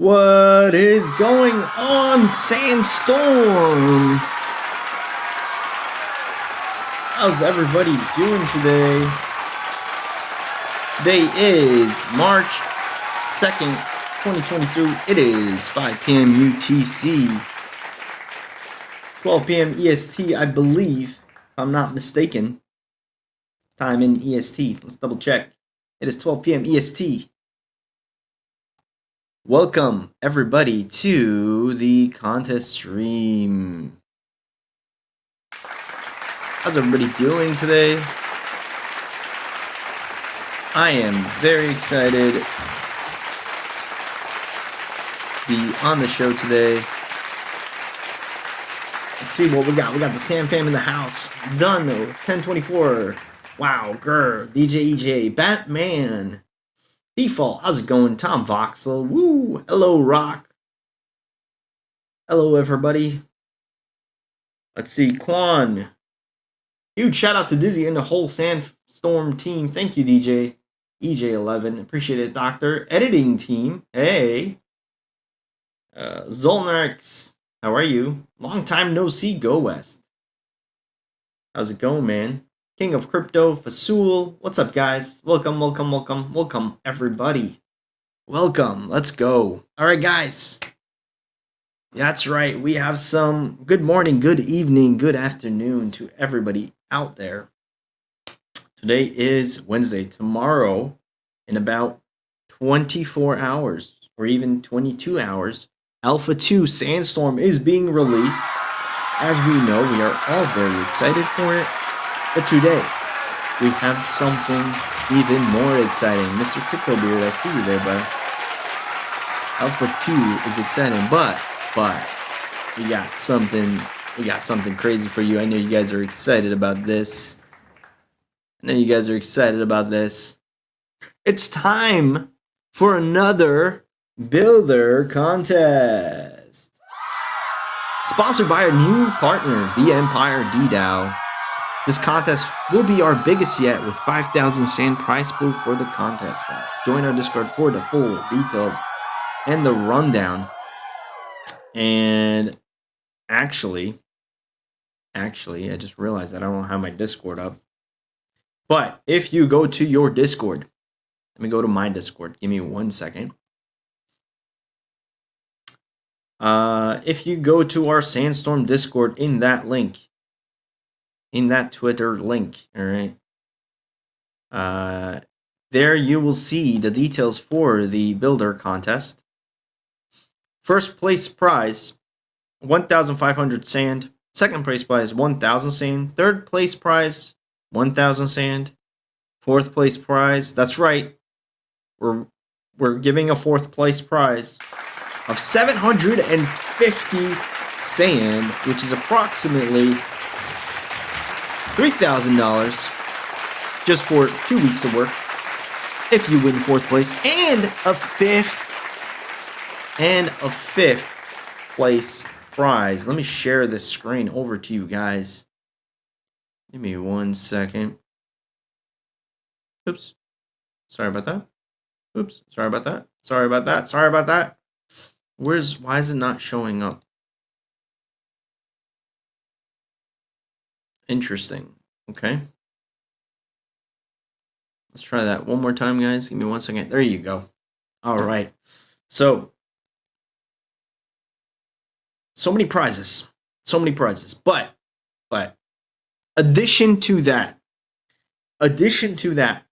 What is going on, Sandstorm? How's everybody doing today? Today is March 2nd, 2023. It is 5 p.m. UTC, 12 p.m. EST, I believe, if I'm not mistaken. Time in EST. Let's double check. It is 12 p.m. EST. Welcome, everybody, to the contest stream. How's everybody doing today? I am very excited to be on the show today. Let's see what we got. We got the Sam fam in the house. Done, though. 1024. Wow, grr. DJ EJ. Batman. Default, how's it going? Tom Voxel, woo! Hello, Rock. Hello, everybody. Let's see, Quan. Huge shout out to Dizzy and the whole Sandstorm team. Thank you, DJ. EJ11, appreciate it, Doctor. Editing team, hey. Zolnarx, how are you? Long time no see, go West. How's it going, man? King of Crypto, Fasul. What's up, guys? Welcome, everybody. Welcome. Let's go. All right, guys. That's right. We have some good morning, good evening, good afternoon to everybody out there. Today is Wednesday. Tomorrow, in about 24 hours or even 22 hours, Alpha 2 Sandstorm is being released. As we know, we are all very excited for it. But today, we have something even more exciting. Mr. Cryptobeard, I see you there, bud. Alpha 2 is exciting, but we got something crazy for you. I know you guys are excited about this. It's time for another builder contest. Sponsored by our new partner, vEmpire DDAO. This contest will be our biggest yet with 5,000 sand prize pool for the contest, guys. Join our Discord for the full details and the rundown. And actually, I just realized that I don't have my Discord up. But if you go to your Discord, let me go to my Discord. Give me 1 second. If you go to our Sandstorm Discord in that link, in that Twitter link, all right? There you will see the details for the builder contest. First place prize, 1,500 sand. Second place prize, 1,000 sand. Third place prize, 1,000 sand. Fourth place prize, that's right. We're giving a fourth place prize of 750 sand, which is approximately $3,000 just for 2 weeks of work if you win fourth place, and a fifth place prize. Let me share this screen over to you guys. Give me 1 second. Oops. Sorry about that. Why is it not showing up? Interesting. Okay. Let's try that one more time, guys. Give me 1 second. There you go. All right. So many prizes. But addition to that,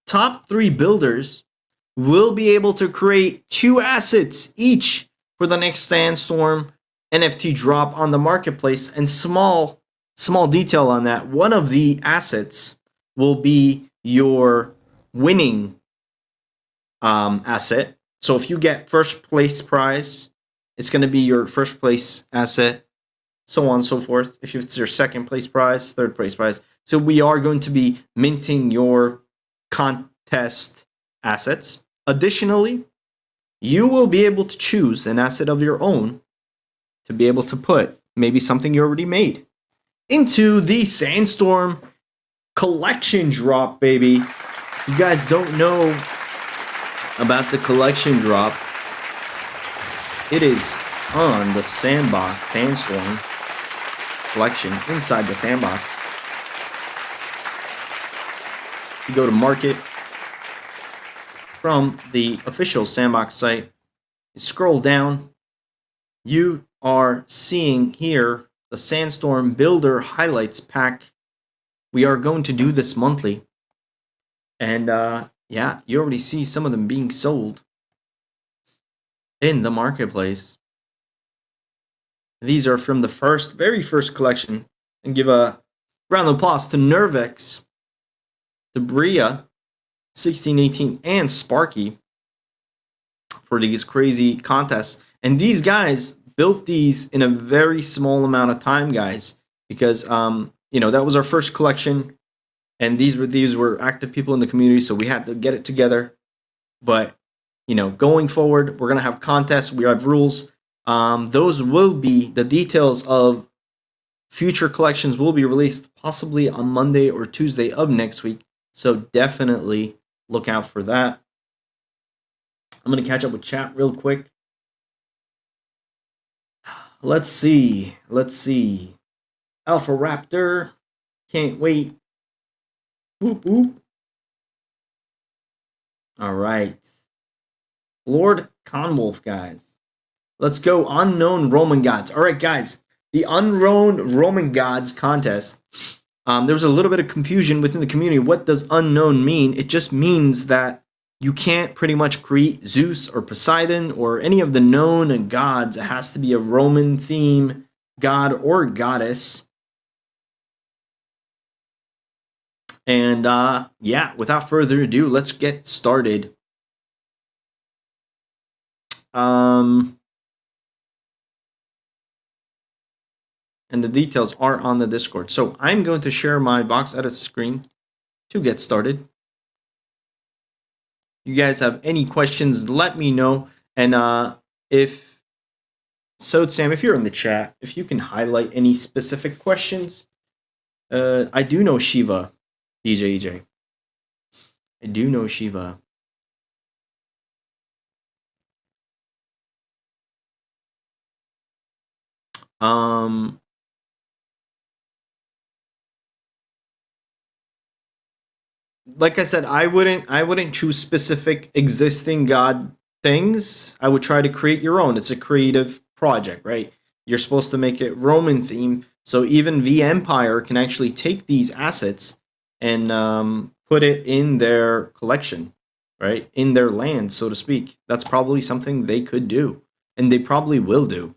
top 3 builders will be able to create 2 assets each for the next Sandstorm NFT drop on the marketplace. And small detail on that, one of the assets will be your winning asset. So if you get first place prize, it's going to be your first place asset, so on and so forth. If it's your second place prize, third place prize. So we are going to be minting your contest assets. Additionally, you will be able to choose an asset of your own to be able to put maybe something you already made into the Sandstorm collection drop, baby. You guys don't know about the collection drop. it is on the Sandstorm collection inside the sandbox. You go to market from the official sandbox site. You scroll down. You are seeing here the Sandstorm Builder Highlights Pack. We are going to do this monthly. And yeah, you already see some of them being sold in the marketplace. These are from the very first collection. And give a round of applause to Nervex, to Bria, 1618, and Sparky for these crazy contests. And these guys built these in a very small amount of time, guys, because that was our first collection, and these were active people in the community, so we had to get it together. But going forward, we're gonna have contests. We have rules. Those will be the details of future collections will be released possibly on Monday or Tuesday of next week. So definitely look out for that. I'm going to catch up with chat real quick. Let's see. Alpha Raptor. Can't wait. Boop, boop. All right. Lord Conwolf, guys. Let's go. Unknown Roman Gods. All right, guys. The Unknown Roman Gods contest. There was a little bit of confusion within the community. What does unknown mean? It just means that you can't pretty much create Zeus or Poseidon or any of the known gods. It has to be a Roman theme god or goddess. And yeah, without further ado, let's get started. And the details are on the Discord. So I'm going to share my box edit screen to get started. You guys have any questions, let me know. And if Sam, if you're in the chat, if you can highlight any specific questions. I do know Shiva, DJ EJ. I do know Shiva. Like I said, I wouldn't choose specific existing god things. I would try to create your own. It's a creative project, right? You're supposed to make it Roman themed, so even vEmpire can actually take these assets and put it in their collection, right? In their land, so to speak. That's probably something they could do, and they probably will do.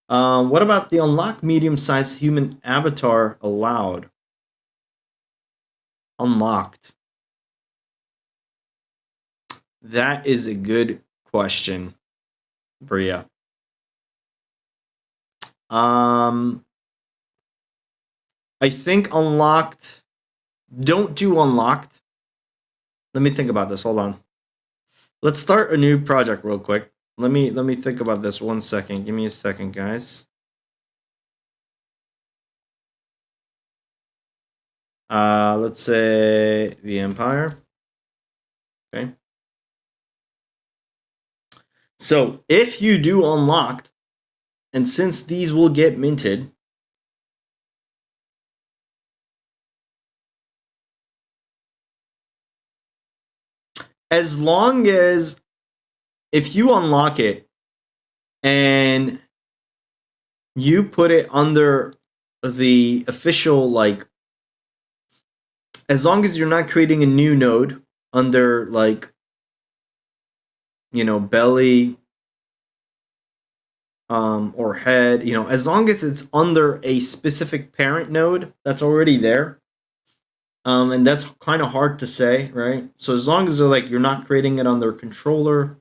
What about the unlock medium-sized human avatar allowed? Unlocked. That is a good question, Bria. I think unlocked. Don't do unlocked. Let me think about this. Hold on. Let's start a new project real quick. Let me think about this 1 second. Give me a second, guys. Let's say vEmpire. Okay. So if you do unlocked, and since these will get minted, as long as if you unlock it and you put it under the official, like, as long as you're not creating a new node under, like, belly or head, as long as it's under a specific parent node that's already there, and that's kind of hard to say, right? So as long as you're not creating it on their controller,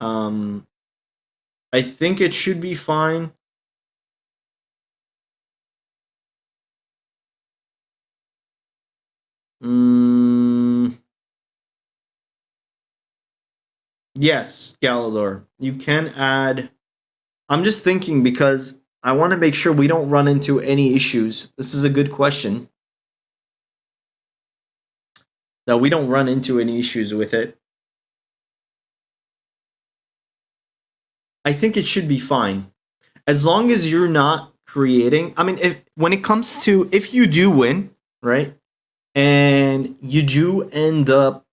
I think it should be fine. Yes, Galador. You can add. I'm just thinking because I want to make sure we don't run into any issues. This is a good question. That we don't run into any issues with it. I think it should be fine. As long as you're not creating, I mean, when it comes to, if you do win, right, and you do end up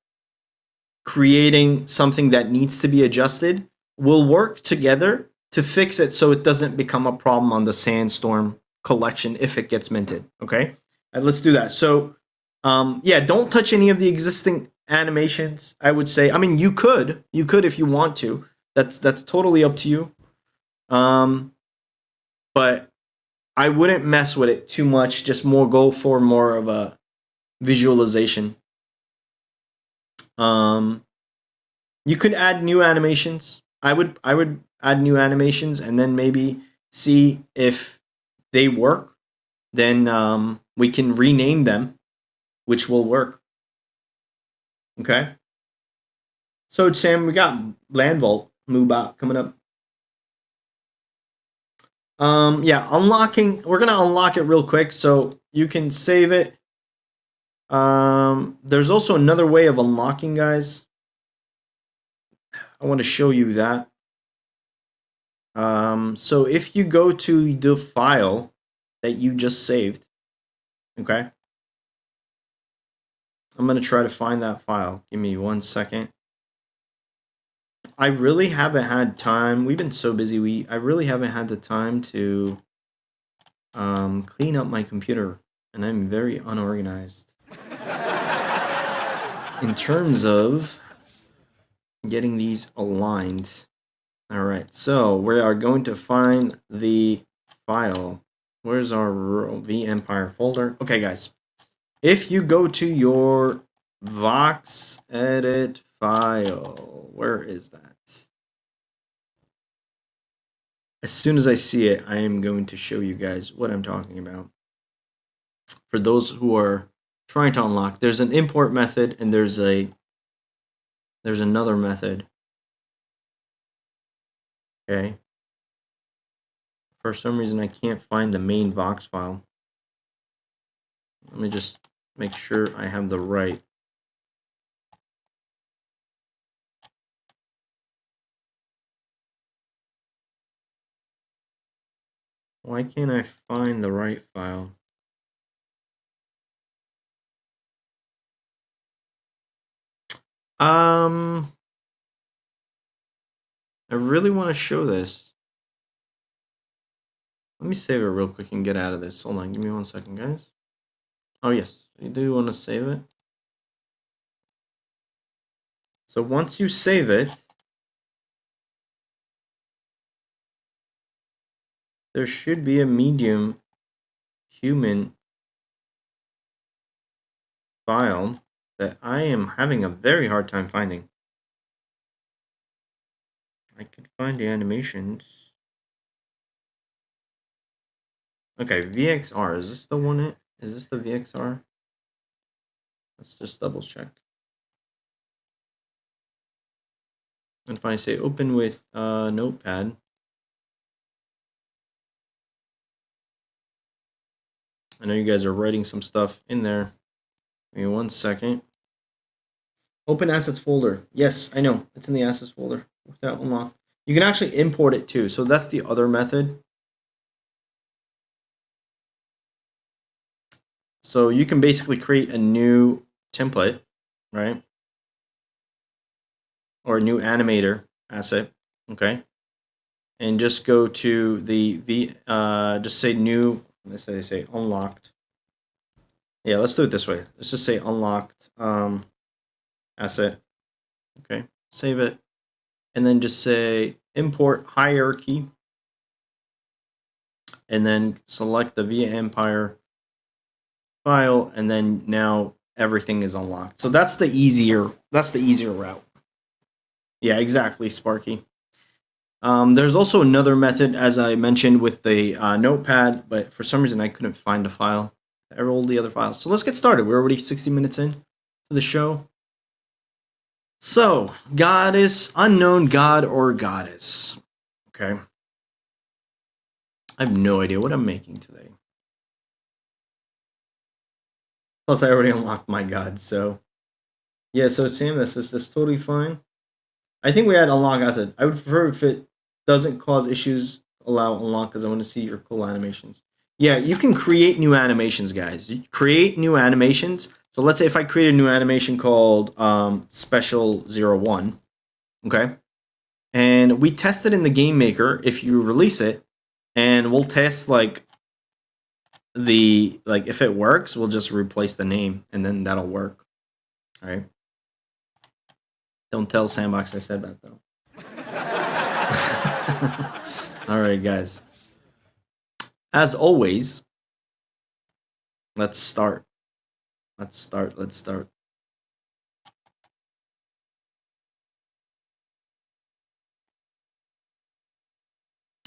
creating something that needs to be adjusted, we'll work together to fix it so it doesn't become a problem on the Sandstorm collection if it gets minted. Okay, let's do that. So, yeah, don't touch any of the existing animations. I would say. I mean, you could if you want to. That's totally up to you. But I wouldn't mess with it too much. Just go for more of a visualization. You could add new animations. I would add new animations and then maybe see if they work. Then we can rename them, which will work. Okay. So Sam, we got Land Vault Moobot coming up. Yeah, unlocking. We're gonna unlock it real quick, so you can save it. There's also another way of unlocking, guys. I want to show you that. So if you go to the file that you just saved, okay? I'm gonna try to find that file. Give me 1 second. I really haven't had time. We've been so busy. I really haven't had the time to clean up my computer, and I'm very unorganized in terms of getting these aligned. All right, so we are going to find the file. Where's our vEmpire folder? Okay, guys, if you go to your Vox edit file, where is that? As soon as I see it, I am going to show you guys what I'm talking about. For those who are trying to unlock, there's an import method and there's another method. Okay. For some reason, I can't find the main Vox file. Let me just make sure I have the right. Why can't I find the right file? I really want to show this. Let me save it real quick and get out of this. Hold on, give me 1 second, guys. Oh, yes, you do want to save it. So once you save it, there should be a medium human file that I am having a very hard time finding. I could find the animations. Okay, VXR. Is this the one? Is this the VXR? Let's just double check. And if I say open with Notepad, I know you guys are writing some stuff in there. Give me 1 second. Open assets folder. Yes, I know. It's in the assets folder without unlock. You can actually import it too. So that's the other method. So you can basically create a new template, right? Or a new animator asset, okay? And just go to the just say new, let's say unlocked. Yeah, let's do it this way. Let's just say unlocked asset. Okay, save it. And then just say import hierarchy. And then select the vEmpire file, and then now everything is unlocked. So that's the easier route. Yeah, exactly, Sparky. There's also another method, as I mentioned, with the notepad, but for some reason I couldn't find a file. All the other files. So let's get started. We're already 60 minutes in to the show. So, goddess, unknown god or goddess. Okay. I have no idea what I'm making today. Plus, I already unlocked my god, so. Yeah, so Sam, that's totally fine. I think we had unlock asset. I would prefer if it doesn't cause issues. Allow unlock because I want to see your cool animations. Yeah, you can create new animations, guys. You create new animations. So let's say if I create a new animation called Special 01, okay? And we test it in the game maker if you release it, and we'll test like if it works, we'll just replace the name and then that'll work. All right. Don't tell Sandbox I said that though. All right, guys. As always, let's start. Let's start.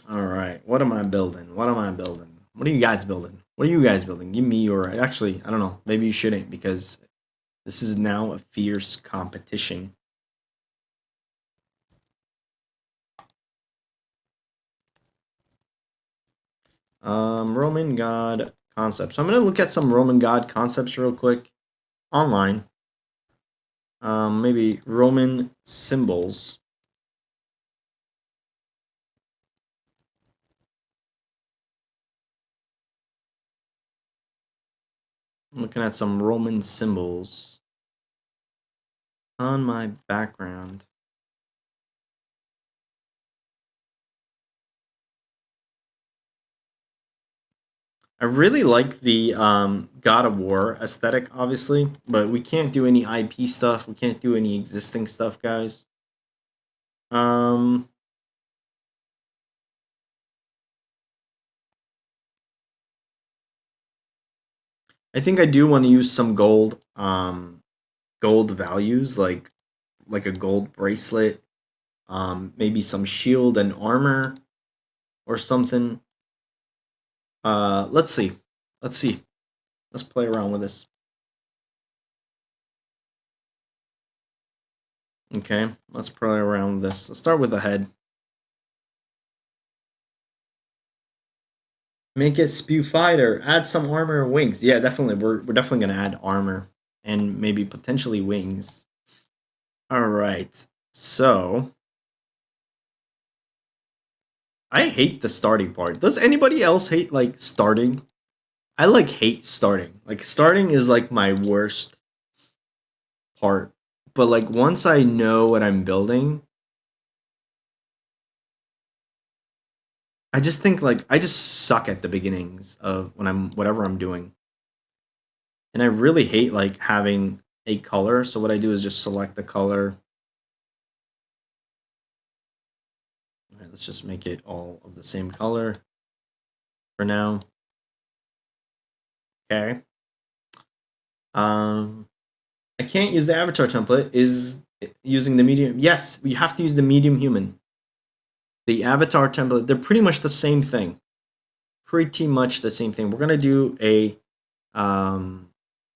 All right. What am I building? What are you guys building? Give me your. Actually, I don't know. Maybe you shouldn't because this is now a fierce competition. Roman god concepts. So I'm gonna look at some Roman god concepts real quick online. Maybe Roman symbols. I'm looking at some Roman symbols on my background. I really like the God of War aesthetic, obviously, but we can't do any IP stuff. We can't do any existing stuff, guys. I think I do want to use some gold values, like a gold bracelet, maybe some shield and armor, or something. Let's see. Let's play around with this. Okay, let's play around with this. Let's start with the head. Make it spew fighter. Add some armor and wings. Yeah, definitely. We're definitely gonna add armor and maybe potentially wings. All right. So I hate the starting part. Does anybody else hate like starting? I like hate starting. Like starting is like my worst part. But like once I know what I'm building, I just think like I just suck at the beginnings of when I'm whatever I'm doing. And I really hate like having a color. So what I do is just select the color. All right, let's just make it all of the same color for now. Okay. I can't use the avatar template. Is using the medium? Yes, you have to use the medium human. The avatar template, they're pretty much the same thing. Pretty much the same thing. We're gonna do a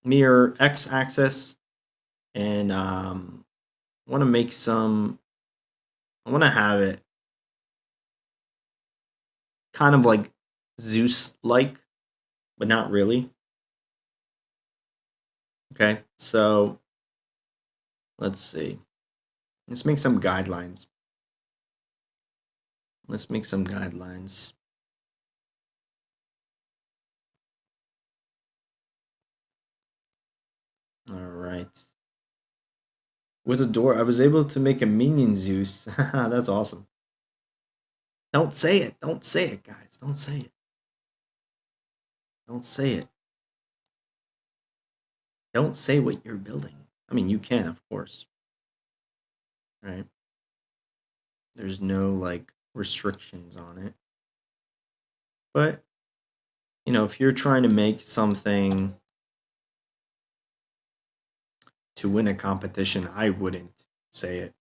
mirror x-axis, and want to make some. I want to have it kind of like Zeus-like, but not really. Okay, so let's see. Let's make some guidelines. All right. With a door, I was able to make a minion Zeus. That's awesome. Don't say it. Don't say it, guys. Don't say it. Don't say it. Don't say what you're building. I mean, you can, of course. Right? There's no like restrictions on it. But, you know, if you're trying to make something to win a competition, I wouldn't say it.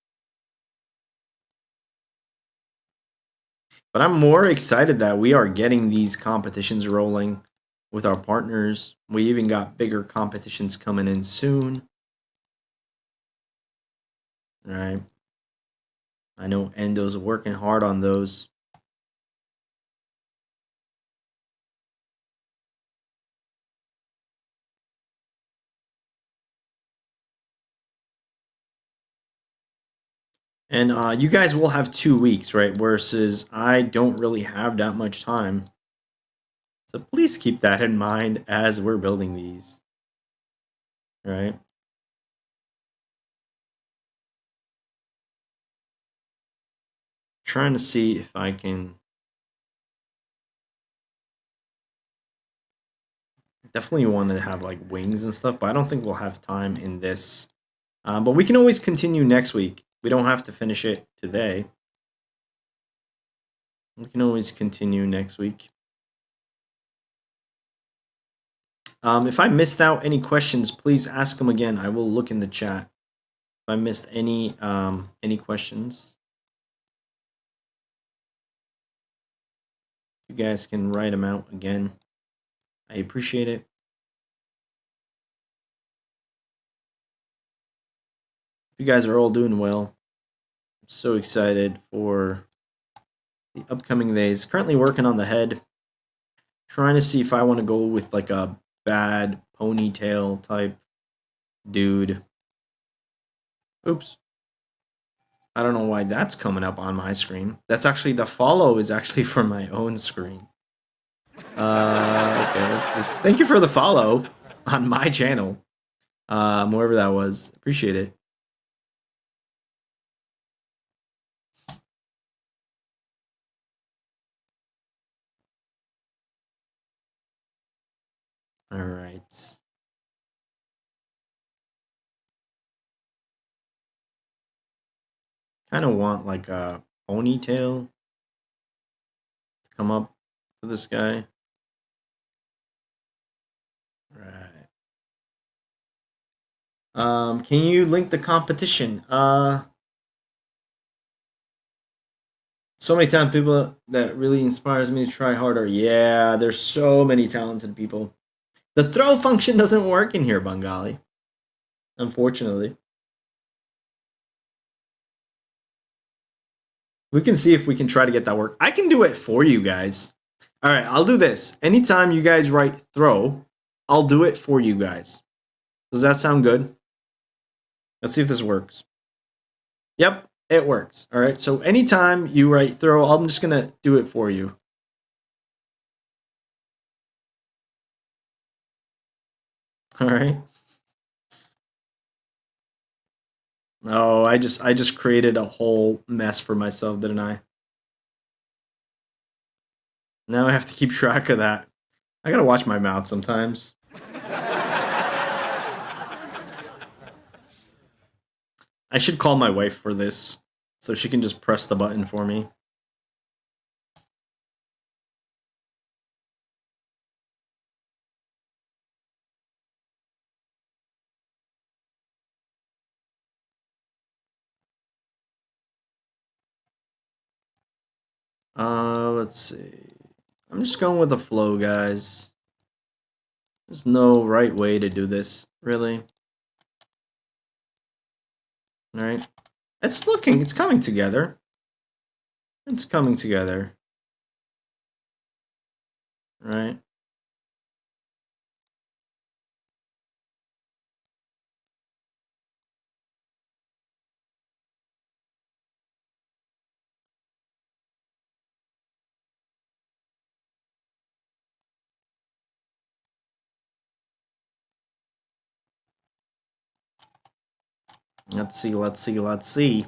But I'm more excited that we are getting these competitions rolling with our partners. We even got bigger competitions coming in soon. All right. I know Endo's working hard on those. And you guys will have 2 weeks, right? Versus I don't really have that much time. So please keep that in mind as we're building these. Right? Trying to see if I can definitely want to have like wings and stuff, but I don't think we'll have time in this. But we can always continue next week. We don't have to finish it today. We can always continue next week. If I missed out any questions, please ask them again. I will look in the chat. If I missed any questions, you guys can write them out again. I appreciate it. You guys are all doing well. I'm so excited for the upcoming days. Currently working on the head. Trying to see if I want to go with like a bad ponytail type dude. Oops. I don't know why that's coming up on my screen. That's actually, the follow is actually from my own screen. Okay, let's just, thank you for the follow on my channel. Wherever that was. Appreciate it. All right. Kind of want like a ponytail to come up for this guy. Right. Can you link the competition? So many talented people that really inspires me to try harder. Yeah, there's so many talented people. The throw function doesn't work in here, Bengali. Unfortunately. We can see if we can try to get that work. I can do it for you guys. All right, I'll do this. Anytime you guys write throw, I'll do it for you guys. Does that sound good? Let's see if this works. Yep, it works. All right, so anytime you write throw, I'm just going to do it for you. All right. Oh, I just created a whole mess for myself, didn't I? Now I have to keep track of that. I gotta watch my mouth sometimes. I should call my wife for this, so she can just press the button for me. Let's see. I'm just going with the flow, guys. There's no right way to do this, really. All right. It's coming together. It's coming together. Right. Let's see.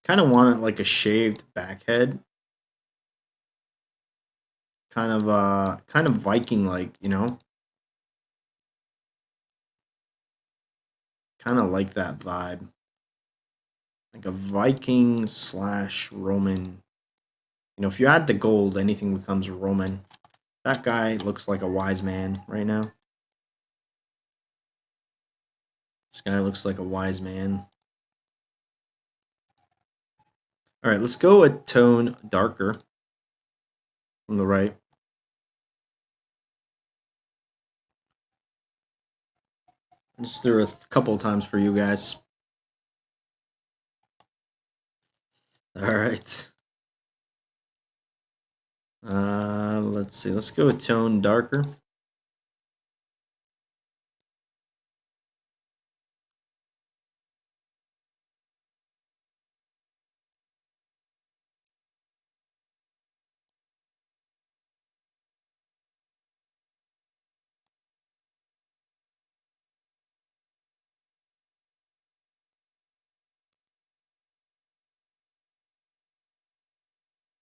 Kind of want it like a shaved back head. Kind of Viking like, you know? Kind of like that vibe. Like a Viking / Roman. You know, if you add the gold, anything becomes Roman. That guy looks like a wise man right now. This guy looks like a wise man. All right, let's go a tone darker from the right. Just threw a couple of times for you guys. All right. Let's see. Let's go a tone darker.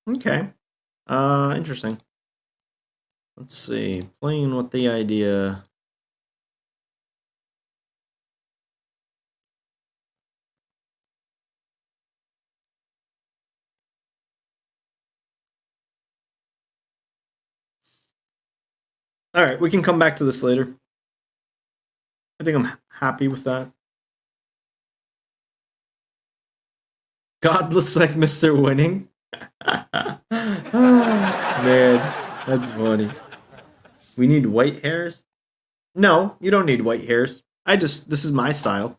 Okay. Interesting. Let's see. Playing with the idea. All right, we can come back to this later. I think I'm happy with that. God looks like Mr. Winning. Man, that's funny. We need white hairs? No, you don't need white hairs. This is my style.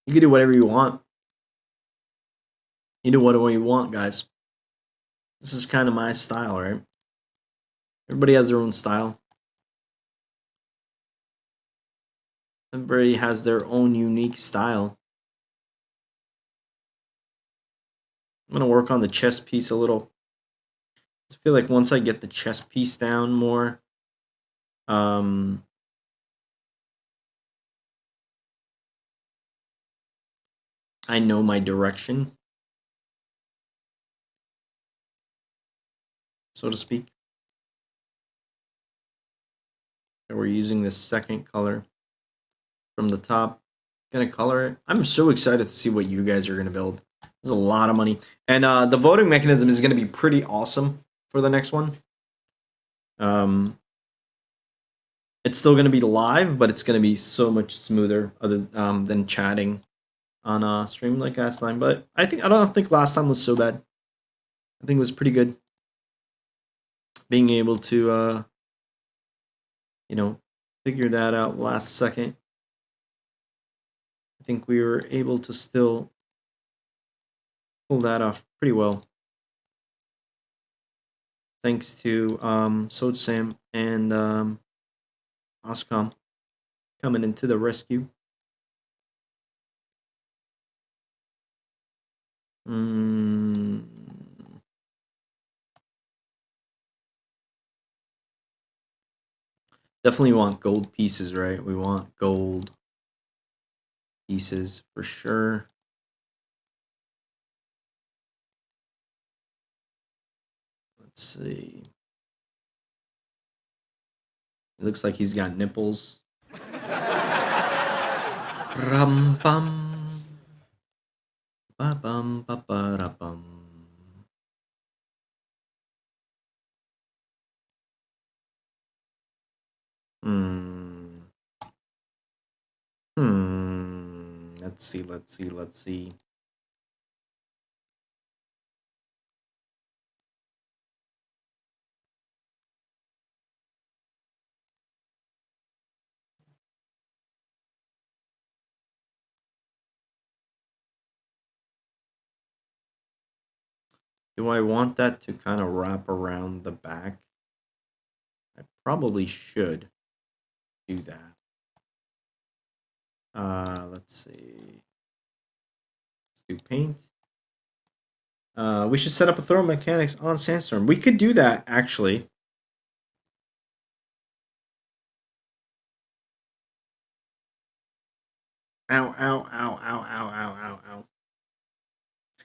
You can do whatever you want. You do whatever you want, guys. This is kind of my style, right? Everybody has their own style. Everybody has their own unique style. I'm going to work on the chest piece a little. I feel like once I get the chest piece down more, I know my direction, so to speak. And we're using this second color from the top. Gonna color it. I'm so excited to see what you guys are gonna build. There's a lot of money, and the voting mechanism is gonna be pretty awesome for the next one. It's still gonna be live, but it's gonna be so much smoother other than chatting on stream like last time. But I don't think last time was so bad. I think it was pretty good. Being able to figure that out last second. I think we were able to still pull that off pretty well. Thanks to Sodsam and Oscom coming into the rescue. Definitely want gold pieces, right? We want gold pieces for sure. Let's see. It looks like he's got nipples. Rum bum. Ba bum ba ba da bum. Let's see. Do I want that to kind of wrap around the back? I probably should do that. Let's see. Let's do paint. We should set up a thermal mechanics on Sandstorm. We could do that, actually. Ow, ow, ow, ow, ow, ow, ow, ow.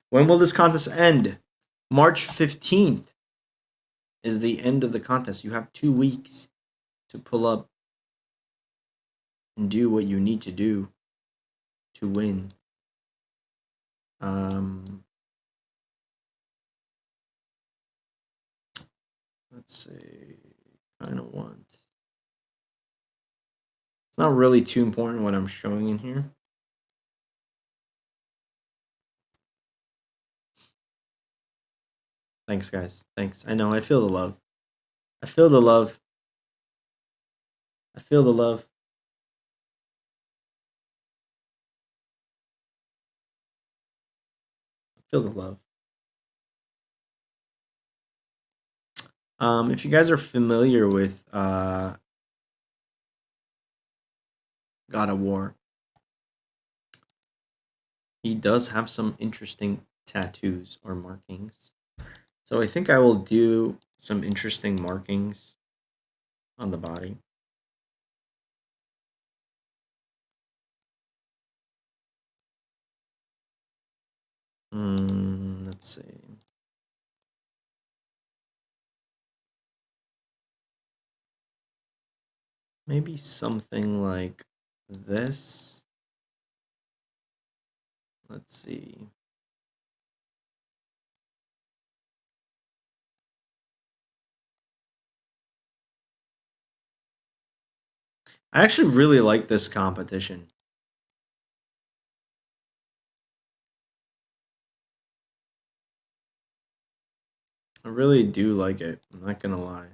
When will this contest end? March 15th is the end of the contest. You have 2 weeks to pull up and do what you need to do to win. Let's see. Kind of want. It's not really too important what I'm showing in here. Thanks, guys. Thanks. I know. I feel the love. I feel the love. I feel the love. I feel the love. If you guys are familiar with God of War, he does have some interesting tattoos or markings. So I think I will do some interesting markings on the body. Let's see. Maybe something like this. Let's see. I actually really like this competition. I really do like it. I'm not gonna lie.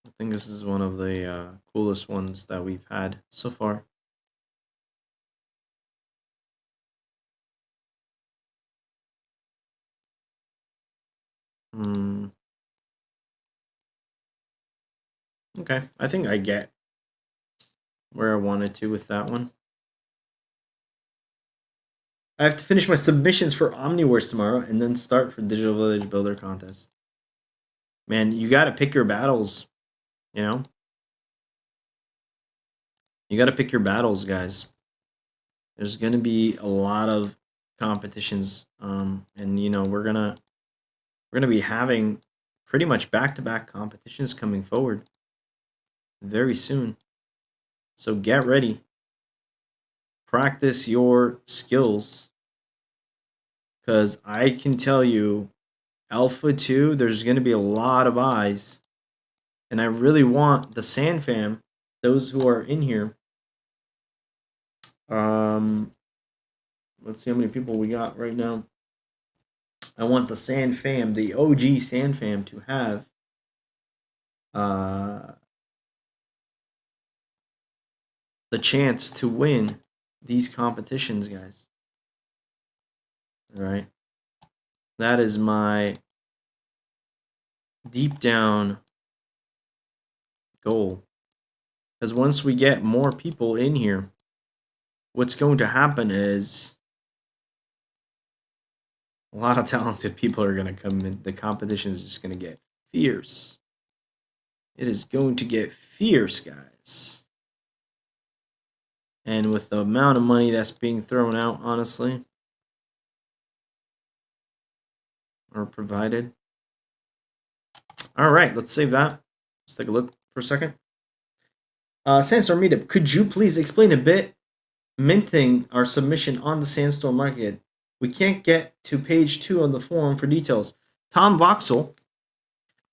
I think this is one of the coolest ones that we've had so far. Hmm. Okay, I think I get where I wanted to with that one. I have to finish my submissions for Omniverse tomorrow and then start for Digital Village Builder Contest. Man, you gotta pick your battles, you know? You gotta pick your battles, guys. There's gonna be a lot of competitions, and you know, we're gonna be having pretty much back-to-back competitions coming forward very soon. So get ready. Practice your skills. Because I can tell you, Alpha 2, there's going to be a lot of eyes. And I really want the Sand Fam, those who are in here. Let's see how many people we got right now. I want the Sand Fam, the OG Sand Fam, to have the chance to win these competitions, guys. All right. That is my deep down goal. Because once we get more people in here, what's going to happen is a lot of talented people are going to come in. The competition is just going to get fierce. It is going to get fierce, guys. And with the amount of money that's being thrown out, honestly, or provided. All right, let's save that. Let's take a look for a second. Sandstorm Meetup, could you please explain a bit minting our submission on the Sandstorm market? We can't get to page 2 of the forum for details. Tom Voxel,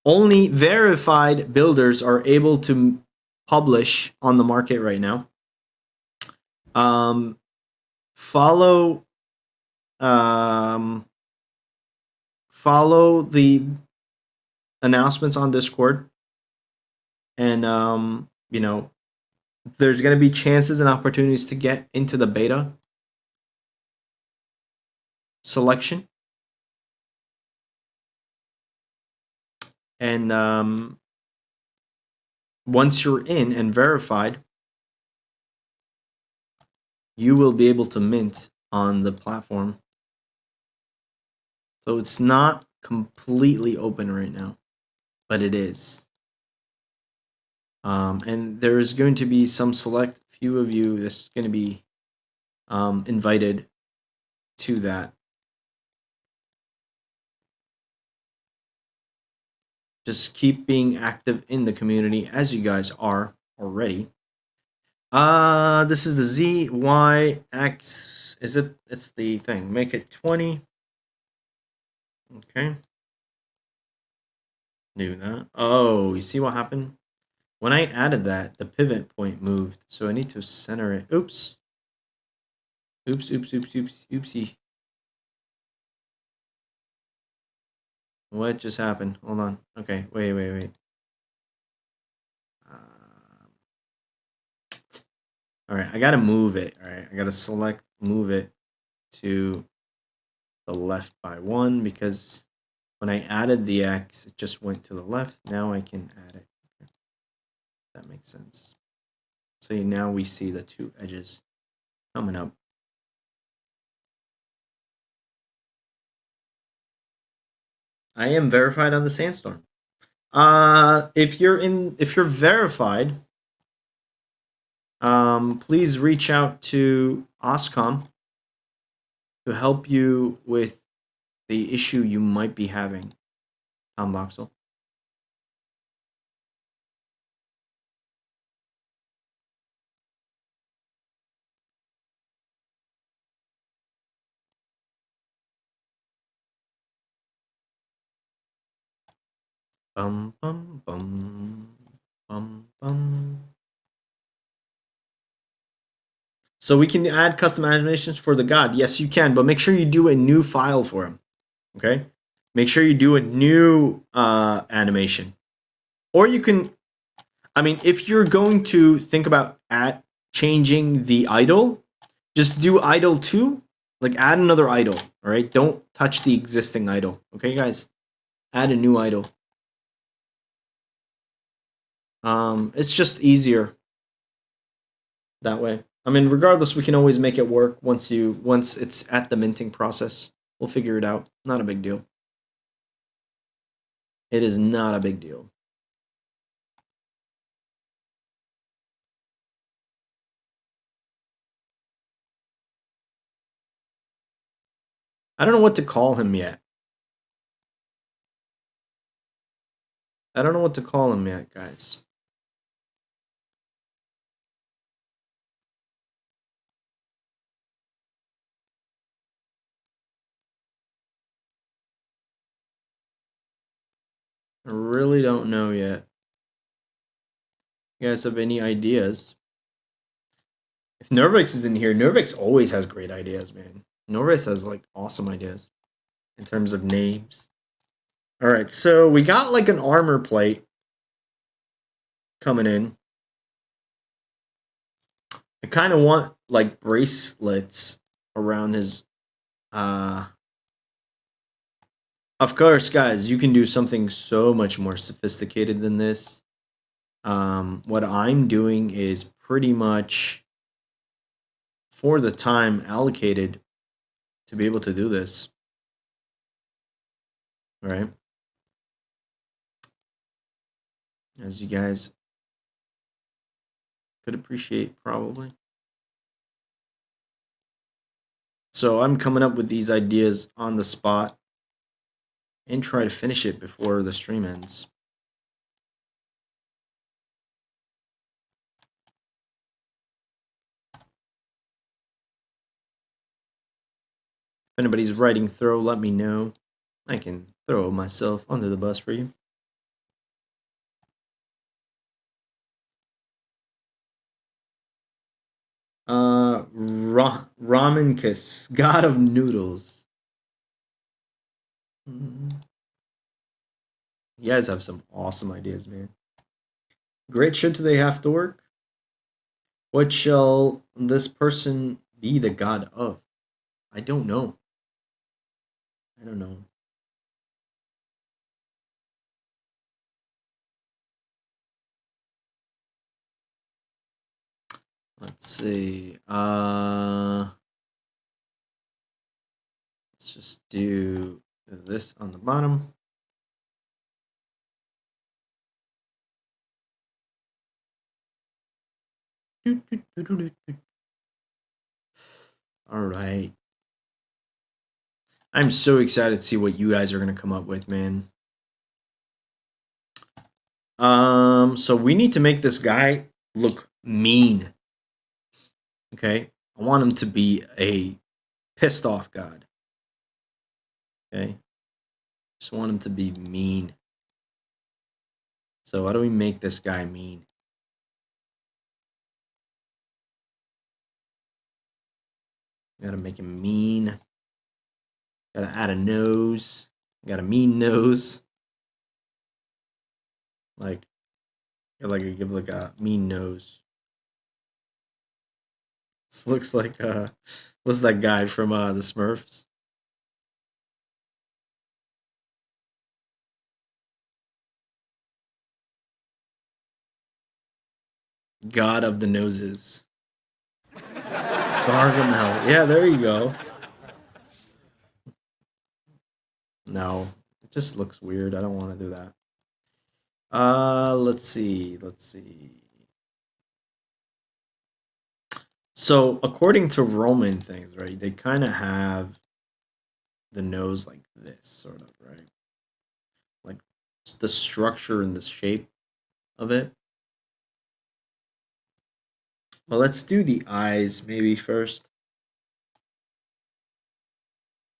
only verified builders are able to publish on the market right now. Follow the announcements on Discord, and you know, there's going to be chances and opportunities to get into the beta selection, and once you're in and verified, you will be able to mint on the platform. So it's not completely open right now, but it is. And there is going to be some select few of you that's going to be invited to that. Just keep being active in the community as you guys are already. This is the ZYX. Is it? It's the thing. Make it 20. Okay. Do that. Oh, you see what happened? When I added that, the pivot point moved. So I need to center it. Oops. Oopsie. What just happened? Hold on. Okay, wait. All right, I gotta move it. All right, I gotta move it to the left by 1 because when I added the X, it just went to the left. Now I can add it. Okay. That makes sense. So now we see the 2 edges coming up. I am verified on the Sandstorm. If you're verified, please reach out to Oscom to help you with the issue you might be having, Tom Boxel. Bum bum bum bum bum. So we can add custom animations for the god. Yes, you can, but make sure you do a new file for him. Okay? Make sure you do a new animation. Or you can, I mean, if you're going to think about changing the idol, just do idol 2. Like add another idol, all right? Don't touch the existing idol. Okay, guys? Add a new idol. It's just easier that way. I mean, regardless, we can always make it work once it's at the minting process. We'll figure it out. Not a big deal. It is not a big deal. I don't know what to call him yet. I don't know what to call him yet, guys. I really don't know yet. You guys have any ideas? If Nervix is in here, Nervix always has great ideas, man. Nervix has like awesome ideas in terms of names. All right, so we got like an armor plate coming in. I kind of want like bracelets around his of course, guys, you can do something so much more sophisticated than this. What I'm doing is pretty much for the time allocated to be able to do this. All right. As you guys could appreciate, probably. So I'm coming up with these ideas on the spot and try to finish it before the stream ends. If anybody's writing throw, let me know. I can throw myself under the bus for you. Ramenkus, god of noodles. You guys have some awesome ideas, man. Great should they have to work? What shall this person be the god of? I don't know. I don't know. Let's see. Let's just do this on the bottom. All right. I'm so excited to see what you guys are going to come up with, man. So we need to make this guy look mean. Okay? I want him to be a pissed off god. Okay? Just want him to be mean. So how do we make this guy mean? Gotta make him mean. Gotta add a nose. Got a mean nose. Like give like a mean nose. This looks like what's that guy from the Smurfs? God of the noses. Gargamel. Yeah, there you go. No, it just looks weird. I don't want to do that. Let's see. So, according to Roman things, right, they kind of have the nose like this, sort of, right? Like the structure and the shape of it. Well, let's do the eyes maybe first.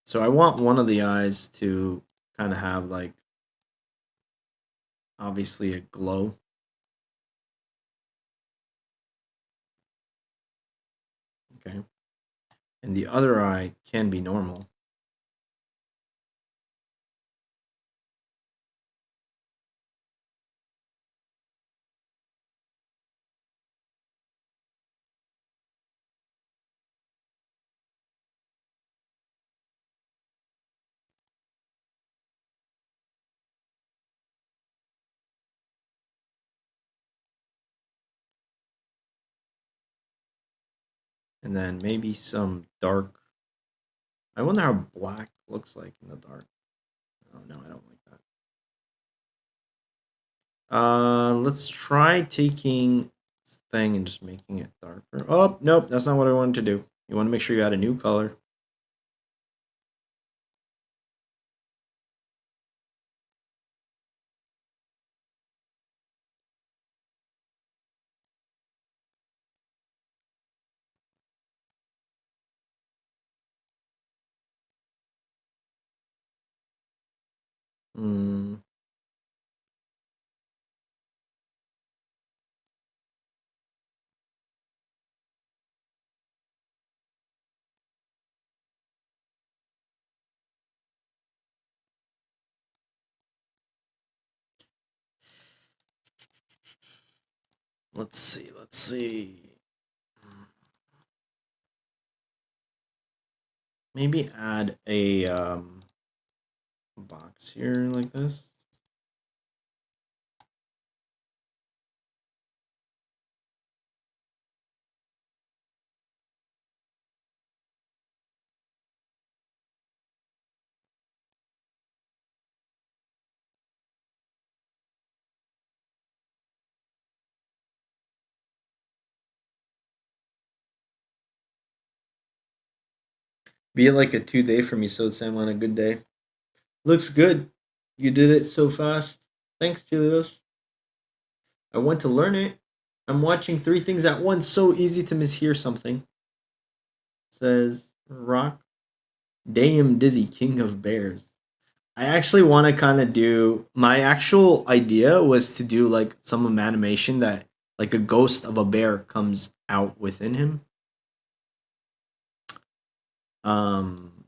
So I want one of the eyes to kind of have like obviously a glow. Okay. And the other eye can be normal. And then maybe some dark. I wonder how black looks like in the dark. Oh no, I don't like that. Let's try taking this thing and just making it darker. Oh, nope, that's not what I wanted to do. You want to make sure you add a new color. Hmm. Let's see. Let's see. Maybe add a box here like this. Be it like a 2 day for me, so it's Sam on a good day. Looks good. You did it so fast. Thanks, Julius. I want to learn it. I'm watching three things at once. So easy to mishear something. Says Rock. Damn Dizzy, King of Bears. I actually want to kind of do. My actual idea was to do like some animation that like a ghost of a bear comes out within him. Um,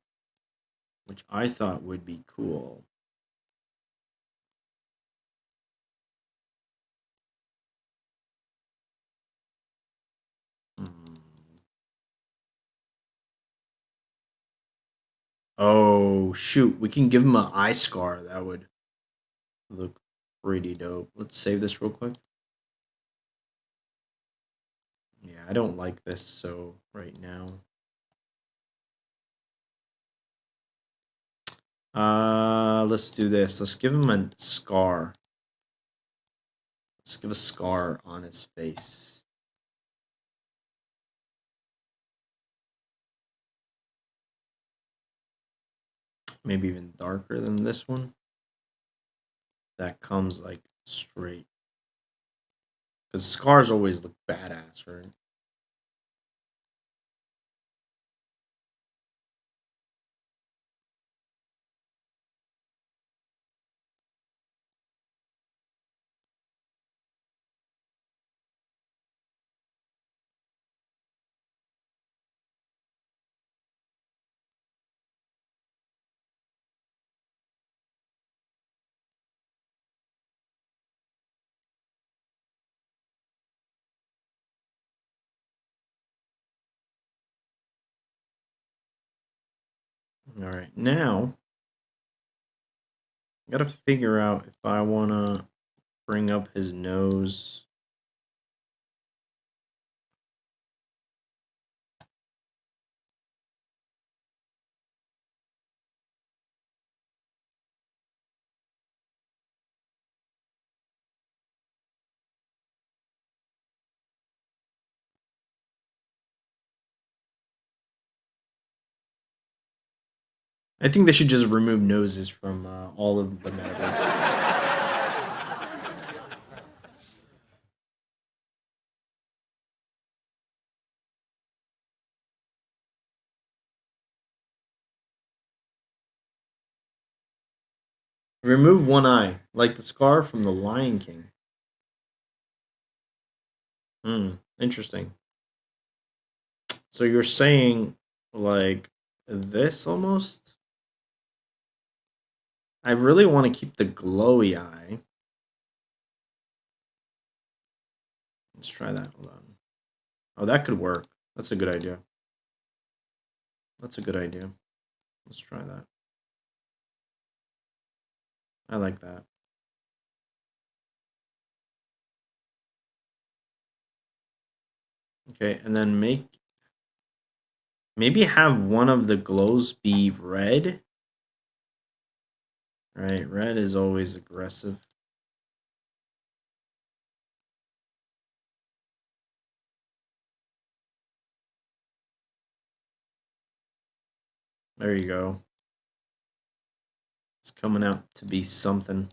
which I thought would be cool. Hmm. Oh shoot, we can give him an eye scar. That would look pretty dope. Let's save this real quick. Yeah, I don't like this so right now. Let's do this. Let's give him a scar. Let's give a scar on his face. Maybe even darker than this one. That comes like straight. Because scars always look badass, right? All right, now I gotta figure out if I wanna bring up his nose. I think they should just remove noses from all of the metaverse. Remove one eye, like the scar from the Lion King. Interesting. So you're saying like this almost? I really want to keep the glowy eye. Let's try that. Hold on. Oh, that could work. That's a good idea. That's a good idea. Let's try that. I like that. Okay, and then maybe have one of the glows be red. Right, red is always aggressive. There you go. It's coming out to be something.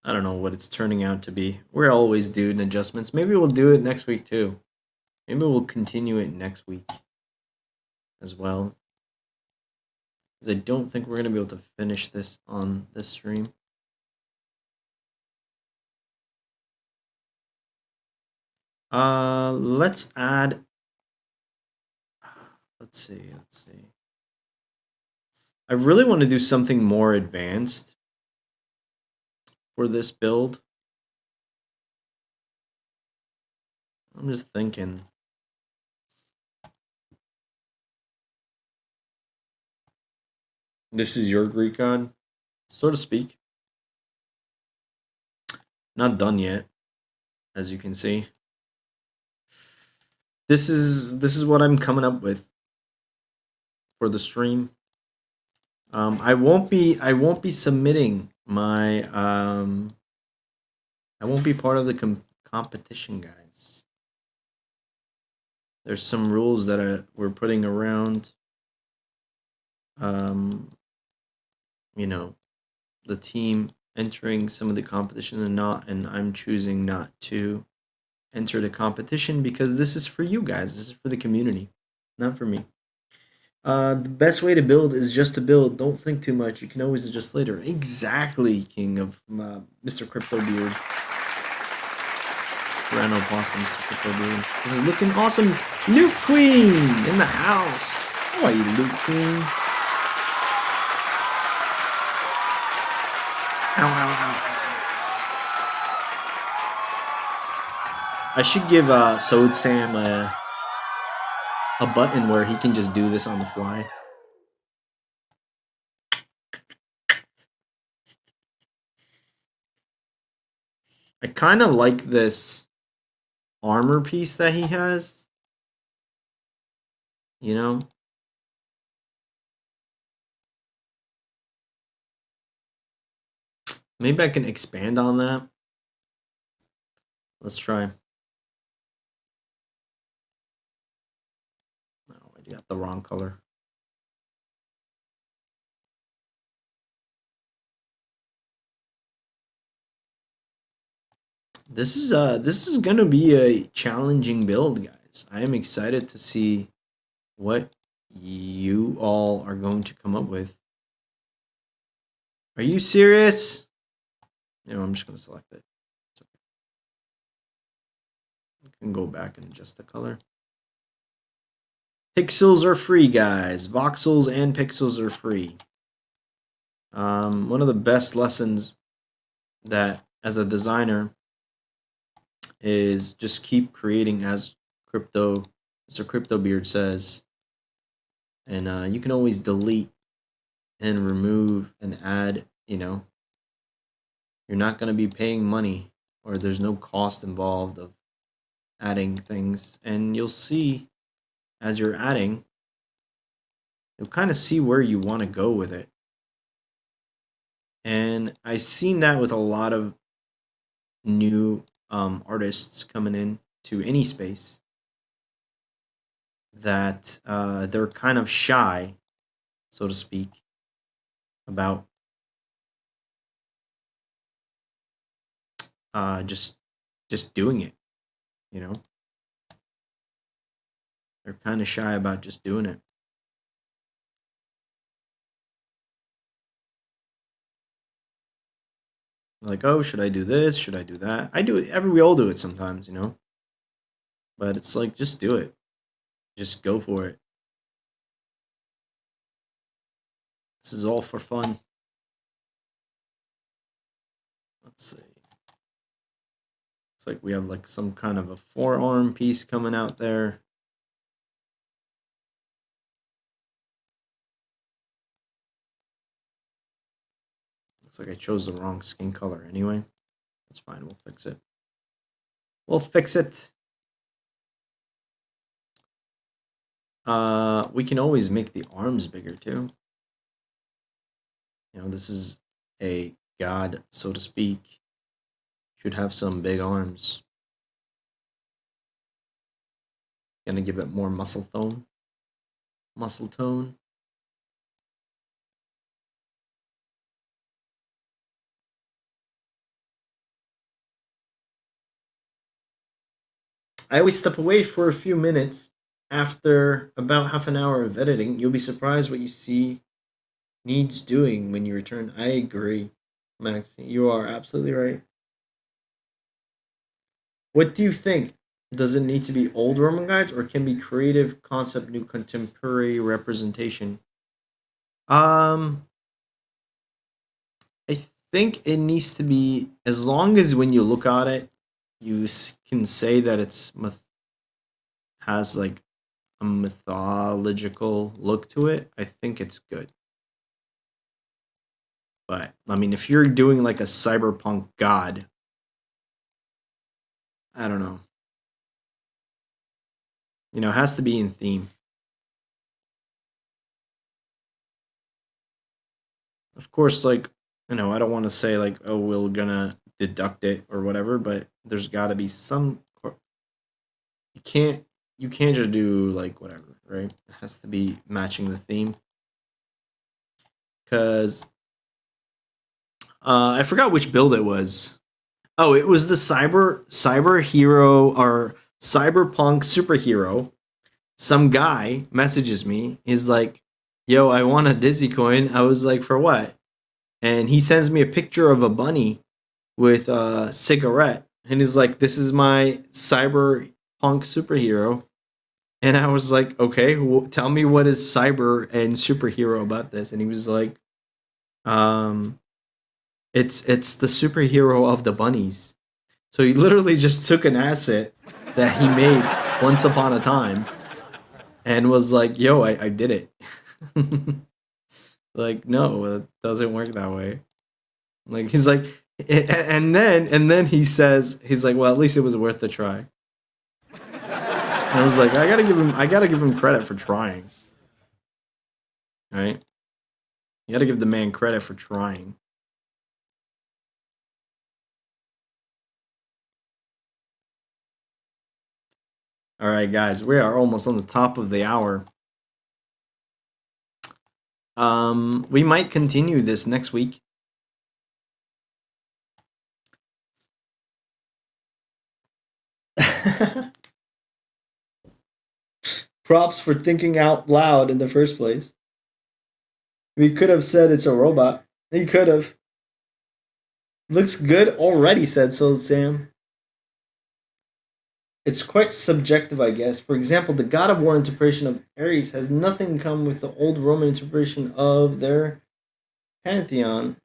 I don't know what it's turning out to be. We're always doing adjustments. Maybe we'll do it next week too. Maybe we'll continue it next week as well. Because I don't think we're going to be able to finish this on this stream. Let's add... Let's see. I really want to do something more advanced for this build. I'm just thinking. This is your Greek god, so to speak. Not done yet, as you can see. This is what I'm coming up with for the stream. I won't be submitting my I won't be part of the competition, guys. There's some rules that we're putting around you know, the team entering some of the competition and I'm choosing not to enter the competition because this is for you guys. This is for the community, not for me. The best way to build is just to build. Don't think too much. You can always adjust later. Exactly, King of Mr. Crypto Beard. Rano Pasta, Mr. Crypto Beard. This is looking awesome. Loot Queen in the house. How are you, Loot Queen? Ow, ow, ow. I should give Sode Sam a button where he can just do this on the fly. I kind of like this armor piece that he has. You know? Maybe I can expand on that. Let's try. No, I got the wrong color. This is gonna be a challenging build, guys. I am excited to see what you all are going to come up with. Are you serious? No, I'm just gonna select it. I can go back and adjust the color. Pixels are free, guys. Voxels and pixels are free. One of the best lessons that as a designer is just keep creating as Mr. Crypto Beard says. And you can always delete and remove and add, you know. You're not going to be paying money or there's no cost involved of adding things. And you'll see as you're adding, you'll kind of see where you want to go with it. And I've seen that with a lot of new artists coming in to any space that they're kind of shy, so to speak, about just doing it, you know. They're kind of shy about just doing it. Like, oh, should I do this? Should I do that? I do it. We all do it sometimes, you know. But it's like, just do it. Just go for it. This is all for fun. Let's see. Looks like we have like some kind of a forearm piece coming out there. Looks like I chose the wrong skin color anyway. That's fine. We'll fix it. We'll fix it. We can always make the arms bigger too. You know, this is a god, so to speak. Should have some big arms. Gonna give it more muscle tone. Muscle tone. I always step away for a few minutes after about half an hour of editing. You'll be surprised what you see needs doing when you return. I agree, Max. You are absolutely right. What do you think? Does it need to be old Roman guides or can be creative concept, new contemporary representation? Um, I think it needs to be, as long as when you look at it, you can say that it's has like a mythological look to it. I think it's good. But I mean, if you're doing like a cyberpunk god, I don't know. You know, it has to be in theme. Of course, like, you know, I don't want to say like, oh, we're gonna deduct it or whatever, but there's got to be some. You can't. You can't just do like whatever, right? It has to be matching the theme. Because I forgot which build it was. Oh, it was the cyber hero or cyberpunk superhero. Some guy messages me. He's like, "Yo, I want a Dizzy coin." I was like, "For what?" And he sends me a picture of a bunny with a cigarette, and he's like, "This is my cyberpunk superhero." And I was like, "Okay, well, tell me what is cyber and superhero about this." And he was like, um, it's the superhero of the bunnies." So he literally just took an asset that he made once upon a time and was like, "Yo, I did it." Like, no, it doesn't work that way. Like he's like, and then he says, he's like, "Well, at least it was worth the try." And I was like, I gotta give him credit for trying. Right? You gotta give the man credit for trying. All right, guys, we are almost on the top of the hour. We might continue this next week. Props for thinking out loud in the first place. We could have said it's a robot. He could have. Looks good already, said so Sam. It's quite subjective, I guess. For example, the God of War interpretation of Ares has nothing in common with the old Roman interpretation of their pantheon.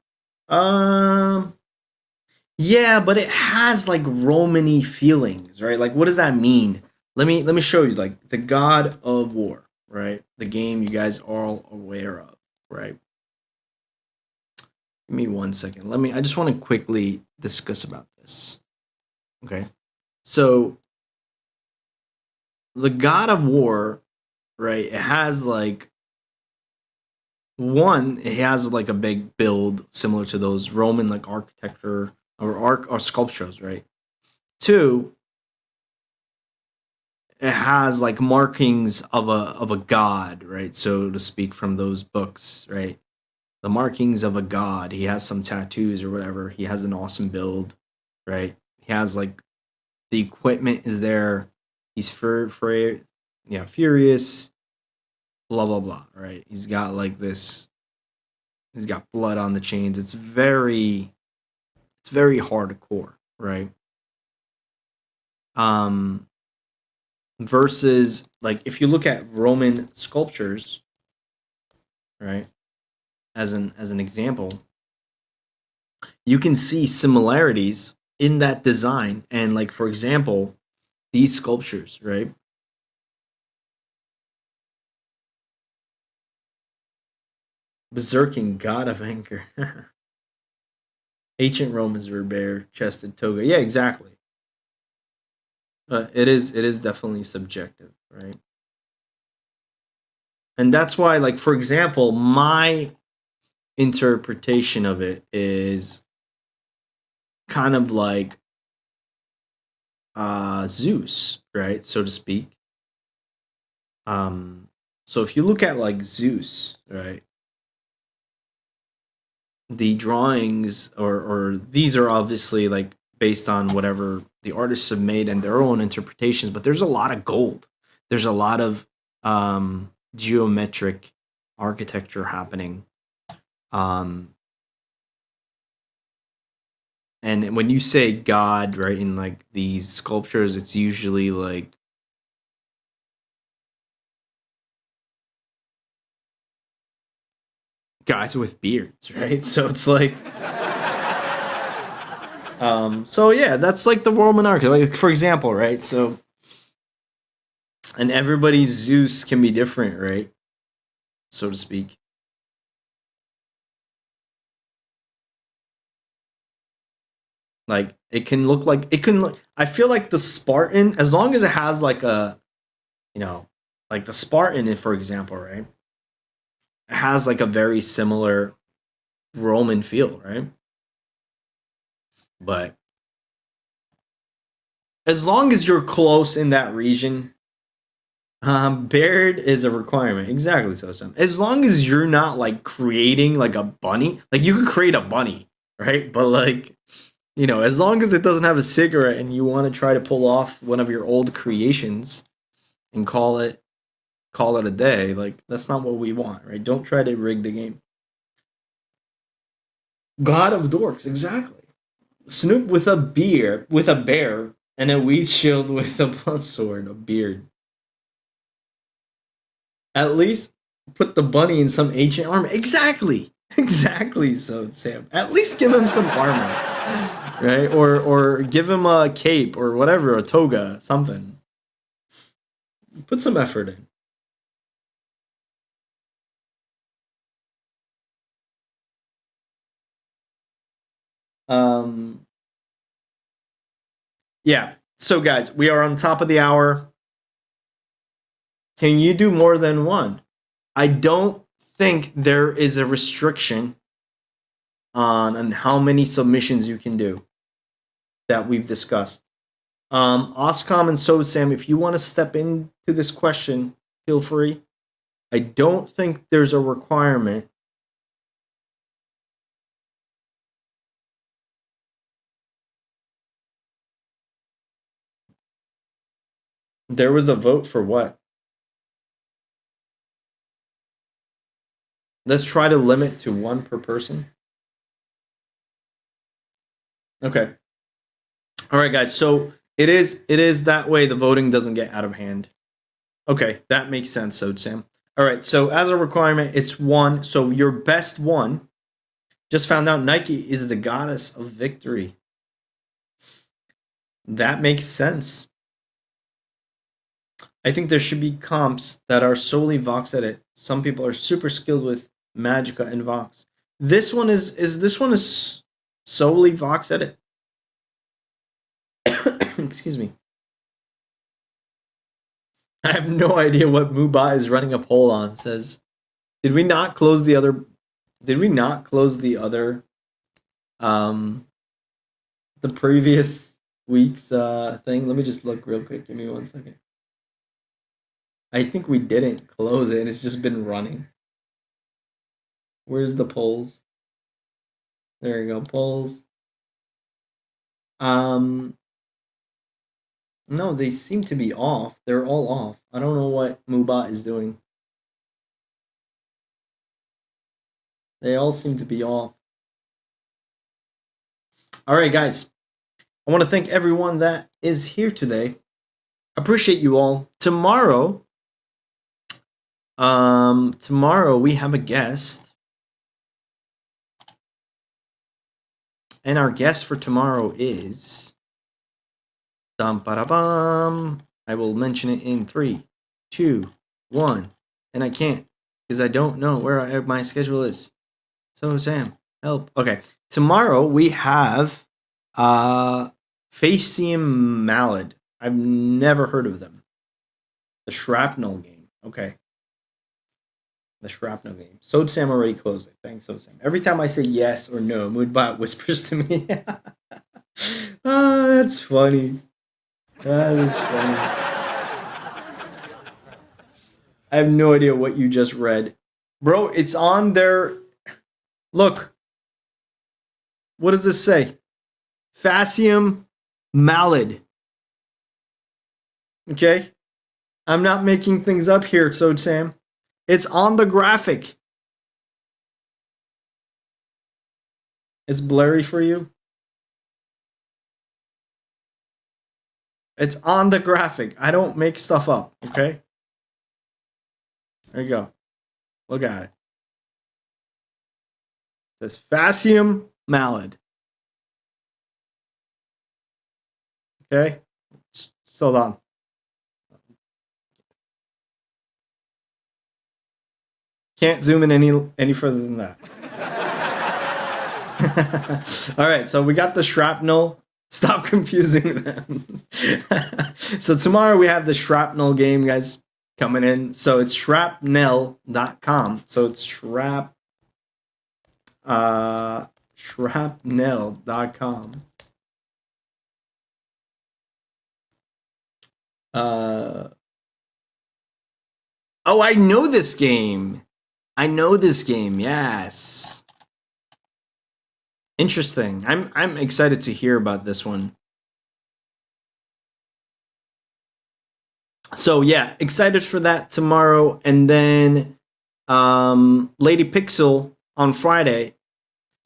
Um, yeah, but it has like Romany feelings, right? Like, what does that mean? Let me show you. Like the God of War, right? The game you guys are all aware of, right? Give me 1 second. I just want to quickly discuss about this. Okay. So the God of War, right? It has like one, it has like a big build similar to those Roman like architecture or sculptures, right? Two, it has like markings of a god, right? So to speak, from those books, right? The markings of a god. He has some tattoos or whatever. He has an awesome build, right? He has like the equipment is there. He's furious, blah blah blah, right? He's got like this. He's got blood on the chains. It's very It's very hardcore, right? Versus like if you look at Roman sculptures, right? As an example, you can see similarities in that design. And like for example, these sculptures, right? Berserking god of anger. Ancient Romans were bare chested toga. Yeah, exactly. It is definitely subjective, right? And that's why, like for example, my interpretation of it is kind of like Zeus, right, so to speak. So if you look at like Zeus, right, the drawings or these are obviously like based on whatever the artists have made and their own interpretations, but there's a lot of gold. There's a lot of geometric architecture happening. And when you say God, right, in like these sculptures, it's usually like guys with beards, right? So it's like so yeah, that's like the Roman arc. Like for example, right? So and everybody's Zeus can be different, right? So to speak. Like it can look like it can look I feel like the Spartan, as long as it has like a you know, like the Spartan, for example, right? It has like a very similar Roman feel, right? But as long as you're close in that region, Baird is a requirement. Exactly, so Sam. As long as you're not like creating like a bunny, like you could create a bunny, right? But like, as long as it doesn't have a cigarette and you want to try to pull off one of your old creations and call it a day, like that's not what we want, right? Don't try to rig the game. God of Dorks, exactly. Snoop with a bear, and a wheat shield with a blunt sword, a beard. At least put the bunny in some ancient armor. Exactly. Exactly, so Sam. At least give him some armor. Right? Or give him a cape or whatever, a toga, something. Put some effort in. Um yeah. So guys, we are on top of the hour. Can you do more than one? I don't think there is a restriction on how many submissions you can do that we've discussed. Oscom and Sosam, if you want to step into this question, feel free. I don't think there's a requirement. There was a vote for what? Let's try to limit to one per person. Okay. All right, guys. So it is that way. The voting doesn't get out of hand. Okay, that makes sense, so Sam. All right. So as a requirement, it's one. So your best one. Just found out Nike is the goddess of victory. That makes sense. I think there should be comps that are solely Vox edit. Some people are super skilled with Magica and Vox. This one is solely Vox edit. Excuse me. I have no idea what Mubai is running a poll on. Says, did we not close the other? Did we not close the other? Um, the previous week's thing. Let me just look real quick. Give me 1 second. I think we didn't close it. It's just been running. Where's the polls? There you go, polls. Um, no, they seem to be off. They're all off. I don't know what Mubat is doing. They all seem to be off. All right, guys. I want to thank everyone that is here today. Appreciate you all. Tomorrow we have a guest. And our guest for tomorrow is I will mention it in 3, 2, 1. And I can't because I don't know where my schedule is. So Sam, help. Okay. Tomorrow we have Facium Malad. I've never heard of them. The Shrapnel game. Okay. The Shrapnel game. Sode Sam already closed it. Thanks, Sode Sam. Every time I say yes or no, Moodbot whispers to me. Oh, that's funny. That is funny. I have no idea what you just read. Bro, it's on their... Look. What does this say? Facium Malad. Okay? I'm not making things up here, Sode Sam. It's on the graphic. It's blurry for you? It's on the graphic. I don't make stuff up, okay? There you go. Look at it. It says Facium Malad. Okay? Just hold on. Can't zoom in any further than that. All right, so we got the Shrapnel. Stop confusing them. So tomorrow we have the Shrapnel game, guys, coming in. So it's shrapnel.com. So it's shrapnel.com. Oh, I know this game. Yes. Interesting. I'm excited to hear about this one. So yeah, excited for that tomorrow, and then Lady Pixel on Friday.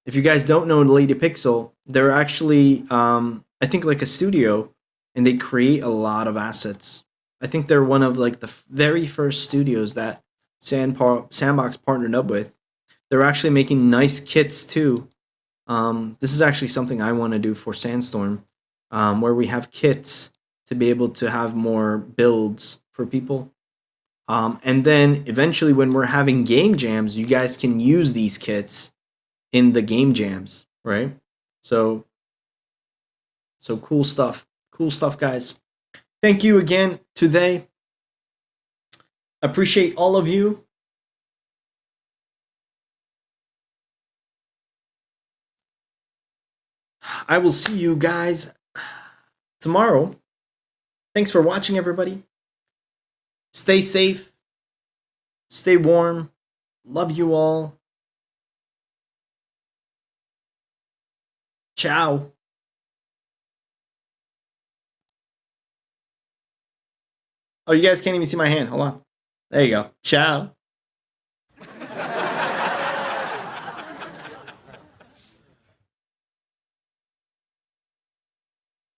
If you guys don't know Lady Pixel, they're actually I think like a studio, and they create a lot of assets. I think they're one of like the very first studios that Sandbox partnered up with. They're actually making nice kits too. This is actually something I want to do for Sandstorm, where we have kits to be able to have more builds for people. And then eventually when we're having game jams, you guys can use these kits in the game jams, right? So cool stuff. Cool stuff, guys. Thank you again today. Appreciate all of you. I will see you guys tomorrow. Thanks for watching, everybody. Stay safe. Stay warm. Love you all. Ciao. Oh, you guys can't even see my hand. Hold on. There you go. Ciao.